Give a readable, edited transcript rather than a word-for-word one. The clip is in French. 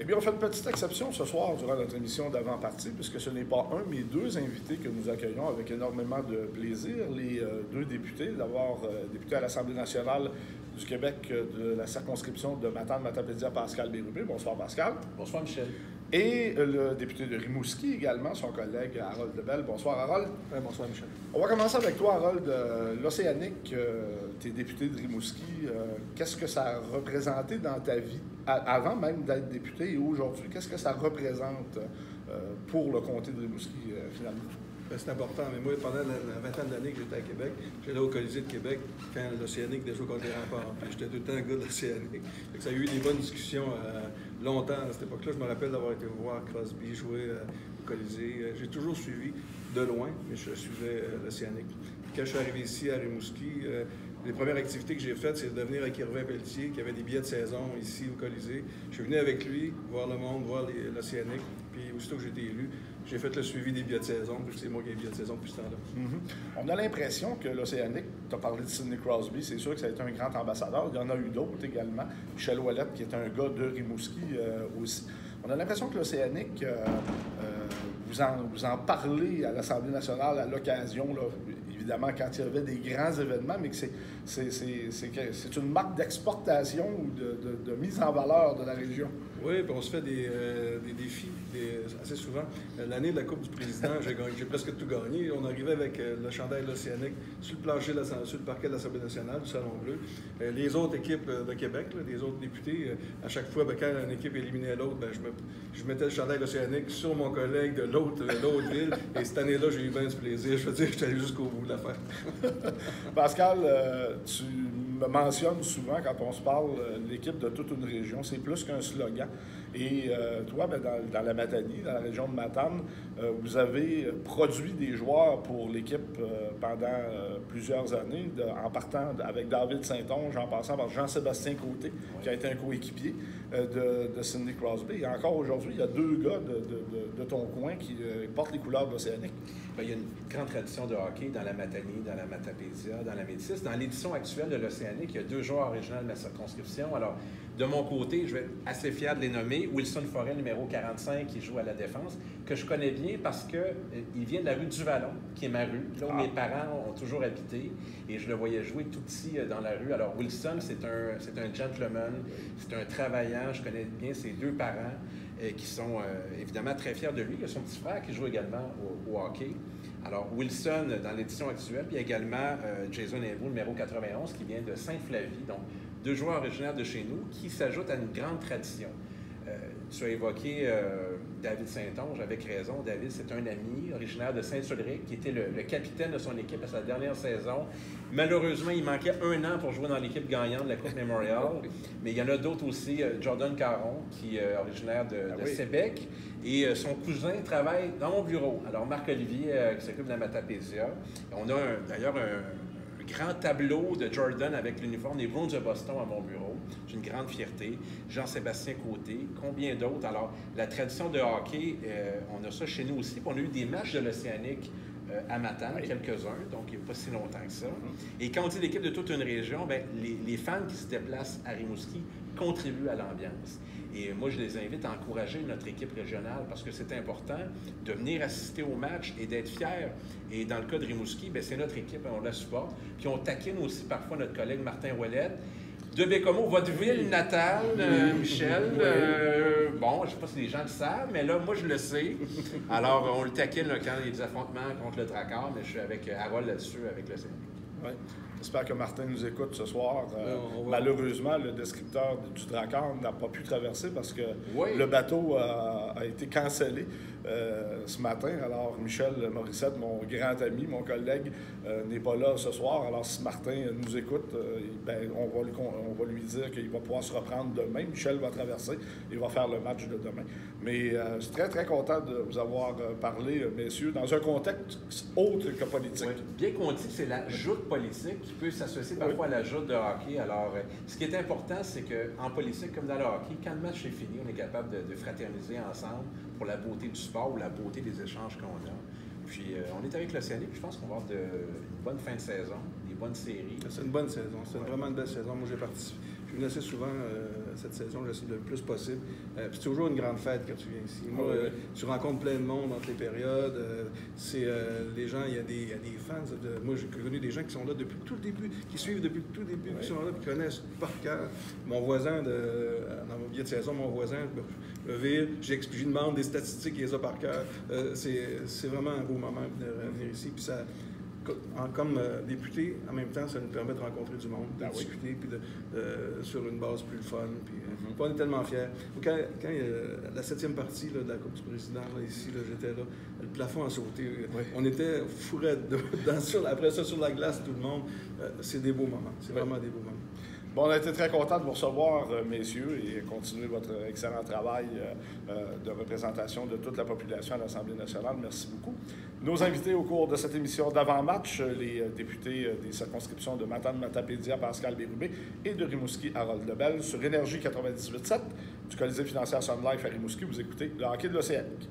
Eh bien, on fait une petite exception ce soir durant notre émission d'avant-partie, puisque ce n'est pas un, mais deux invités que nous accueillons avec énormément de plaisir. Les deux députés, d'abord député à l'Assemblée nationale du Québec de la circonscription de Matane-Matapédia, Pascal Bérubé. Bonsoir, Pascal. Bonsoir, Michel. Et le député de Rimouski également, son collègue Harold Lebel. Bonsoir, Harold. Bonsoir, Michel. On va commencer avec toi, Harold. L'Océanique, tu es député de Rimouski. Qu'est-ce que ça a représenté dans ta vie, avant même d'être député et aujourd'hui? Qu'est-ce que ça représente pour le comté de Rimouski, finalement? C'est important, mais moi, pendant la vingtaine d'années que j'étais à Québec, j'allais au Colisée de Québec quand l'Océanique déjà contre les remparts. Puis j'étais tout le temps un gars de l'Océanique. Ça a eu des bonnes discussions longtemps à cette époque-là. Je me rappelle d'avoir été voir Crosby jouer au Colisée. J'ai toujours suivi de loin, mais je suivais l'Océanique. Quand je suis arrivé ici à Rimouski, les premières activités que j'ai faites, c'est de venir avec Hervé Pelletier, qui avait des billets de saison ici au Colisée. Je suis venu avec lui, voir le monde, voir l'Océanique. Puis aussitôt que j'ai été élu, j'ai fait le suivi des billets de saison, puis c'est moi qui ai les billets de saison depuis ce temps-là. On a l'impression que l'Océanique, tu as parlé de Sidney Crosby, c'est sûr que ça a été un grand ambassadeur. Il y en a eu d'autres également. Michel Ouellette, qui est un gars de Rimouski aussi. On a l'impression que l'Océanique, vous en parlez à l'Assemblée nationale à l'occasion, évidemment, quand il y avait des grands événements, mais que c'est une marque d'exportation ou de mise en valeur de la région. Oui, puis on se fait des défis assez souvent. L'année de la Coupe du Président, j'ai presque tout gagné. On arrivait avec le chandail de l'Océanique sur le plancher, sur le parquet de l'Assemblée nationale, du Salon Bleu. Les autres équipes de Québec, les autres députés, à chaque fois, quand une équipe éliminait l'autre, je mettais le chandail de l'Océanique sur mon collègue de l'autre ville. Et cette année-là, j'ai eu bien du plaisir. Je veux dire, je suis allé jusqu'au bout de l'affaire. Pascal, tu me mentionnes souvent, quand on se parle, l'équipe de toute une région. C'est plus qu'un slogan. Et toi, dans la Matanie, dans la région de Matane, vous avez produit des joueurs pour l'équipe pendant plusieurs années, en partant avec David Saint-Onge, en passant par Jean-Sébastien Côté, qui a été un coéquipier de Sidney Crosby. Et encore aujourd'hui, il y a deux gars de ton coin qui portent les couleurs de l'Océanique. Bien, il y a une grande tradition de hockey dans la Matanie, dans la Matapédia, dans la Métis. Dans l'édition actuelle de l'Océanique, il y a deux joueurs originaux de ma circonscription. Alors, de mon côté, je vais être assez fier de les nommer. Wilson Forêt, numéro 45, qui joue à la défense, que je connais bien parce qu'il vient de la rue du Vallon, qui est ma rue, là où mes parents ont toujours habité. Et je le voyais jouer tout petit dans la rue. Alors, Wilson, c'est un gentleman, c'est un travaillant. Je connais bien ses deux parents qui sont évidemment très fiers de lui. Il y a son petit frère qui joue également au hockey. Alors, Wilson, dans l'édition actuelle, puis également Jason Héroux, numéro 91, qui vient de Sainte-Flavie. Donc, deux joueurs originaires de chez nous qui s'ajoutent à une grande tradition. Tu as évoqué David Saint-Onge, avec raison. David, c'est un ami originaire de Saint-Sulric, qui était le capitaine de son équipe à sa dernière saison. Malheureusement, il manquait un an pour jouer dans l'équipe gagnante de la Coupe Memorial. Mais il y en a d'autres aussi. Jordan Caron, qui est originaire de Sébec. Et son cousin travaille dans mon bureau. Alors, Marc-Olivier, qui s'occupe de la Matapédia. On a d'ailleurs un grand tableau de Jordan avec l'uniforme des Bruins de Boston à mon bureau. J'ai une grande fierté. Jean-Sébastien Côté, combien d'autres? Alors, la tradition de hockey, on a ça chez nous aussi. Puis on a eu des matchs de l'Océanique à Matane, quelques-uns, donc il n'y a pas si longtemps que ça. Et quand on dit l'équipe de toute une région, bien, les fans qui se déplacent à Rimouski contribuent à l'ambiance. Et moi, je les invite à encourager notre équipe régionale parce que c'est important de venir assister au match et d'être fier. Et dans le cas de Rimouski, bien, c'est notre équipe, on la supporte. Puis on taquine aussi parfois notre collègue Martin Ouellette. De Bécomo, votre ville natale, Michel. Bon, je ne sais pas si les gens le savent, mais là, moi, je le sais. Alors, on le taquine là, quand il y a des affrontements contre le Drakkar, mais je suis avec Harold là-dessus, avec le CNC. Oui. J'espère que Martin nous écoute ce soir. Malheureusement, le descripteur du Drakkar n'a pas pu traverser parce que le bateau a été cancellé ce matin. Alors, Michel Morissette, mon grand ami, mon collègue, n'est pas là ce soir. Alors, si Martin nous écoute, on va lui dire qu'il va pouvoir se reprendre demain. Michel va traverser. Il va faire le match de demain. Mais je suis très, très content de vous avoir parlé, messieurs, dans un contexte autre que politique. Oui. Bien qu'on dit que c'est la joute politique qui peut s'associer parfois à la joute de hockey. Alors, ce qui est important, c'est qu'en politique, comme dans le hockey, quand le match est fini, on est capable de fraterniser ensemble pour la beauté du sport ou la beauté des échanges qu'on a. Puis, on est avec l'Océanique, je pense qu'on va avoir une bonne fin de saison, des bonnes séries. C'est une bonne saison. C'est vraiment une belle saison. Moi, j'ai participé. Je venais assez souvent cette saison, j'essaie le plus possible. Puis c'est toujours une grande fête quand tu viens ici. Moi, tu rencontres plein de monde entre les périodes. Les gens, il y a des fans. Moi, j'ai connu des gens qui sont là depuis tout le début, qui suivent depuis tout le début, qui sont là, qui connaissent par cœur. Mon voisin, dans mon billet de saison, le vire, je demande des statistiques, il les a par cœur. C'est vraiment un beau moment de venir ici. Puis ça, comme député, en même temps, ça nous permet de rencontrer du monde, de discuter, puis sur une base plus fun. Puis, on est tellement fiers. Quand la 7e partie là, de la Coupe du Président, là, ici, là, j'étais là, le plafond a sauté. On était fourrés après ça, sur la glace, tout le monde. C'est des beaux moments. C'est vraiment des beaux moments. Bon, on a été très contents de vous recevoir, messieurs, et continuer votre excellent travail de représentation de toute la population à l'Assemblée nationale. Merci beaucoup. Nos invités au cours de cette émission d'avant-match, les députés des circonscriptions de Matane-Matapédia, Pascal Bérubé, et de Rimouski, Harold Lebel, sur Énergie 98.7 du Colisée financier Sun Life à Rimouski. Vous écoutez le hockey de l'Océanique.